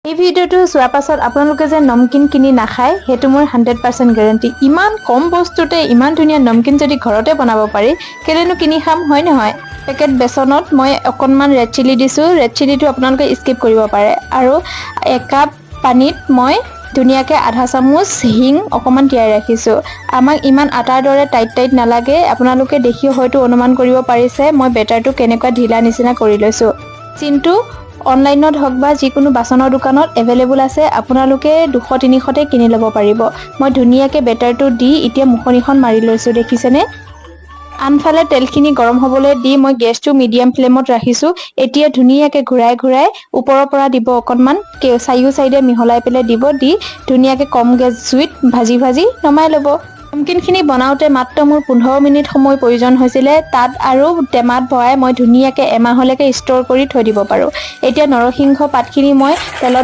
এই ভিডিওটো চোৱাৰ পাছত আপোনালোকে যে নমকিন কিনি নাখায় সেইটো মোৰ 100% গ্যাৰান্টি। ইমান কম বস্তুতে ইমান ধুনীয়া নমকিন যদি ঘৰতে বনাব পাৰি কেলেনো কিনি খাম, হয় নহয়? পেকেট বেচনত মই অকণমান ৰেড চিলি দিছোঁ। ৰেড চিলিটো আপোনালোকে স্কিপ কৰিব পাৰে। আৰু 1 কাপ পানীত মই ধুনীয়াকৈ আধা চামুচ হিং অকণমান তিয়াই ৰাখিছোঁ। আমাক ইমান আটাৰ দৰে টাইট নালাগে। আপোনালোকে দেখি হয়তো অনুমান কৰিব পাৰিছে মই বেটাৰটো কেনেকুৱা ঢিলা নিচিনা কৰি লৈছোঁ। চিনটো অনলাইনত হওক বা যিকোনো বাচনৰ দোকানত এভেইলেবল আছে। আপোনালোকে 200-300তে কিনি ল'ব পাৰিব। মই ধুনীয়াকৈ বেটাৰটো দি এতিয়া মুখনিখন মাৰি লৈছোঁ, দেখিছেনে? আনফালে তেলখিনি গৰম হ'বলৈ দি মই গেছটো মিডিয়াম ফ্লেমত ৰাখিছোঁ। এতিয়া ধুনীয়াকৈ ঘূৰাই ওপৰৰ পৰা দিব অকণমান, চাৰিও চাইডে মিহলাই পেলাই দিব, দি ধুনীয়াকৈ কম গেছ জুইত ভাজি নমাই ল'ব। নমকিনখিনি বনাওঁতে মাত্ৰ মোৰ 15 মিনিট সময় প্ৰয়োজন হৈছিলে। তাত আৰু টেমাত ভৰাই মই ধুনীয়াকৈ এমাহলৈকে ষ্ট'ৰ কৰি থৈ দিব পাৰোঁ। এতিয়া নৰসিংহ পাতখিনি মই তেলত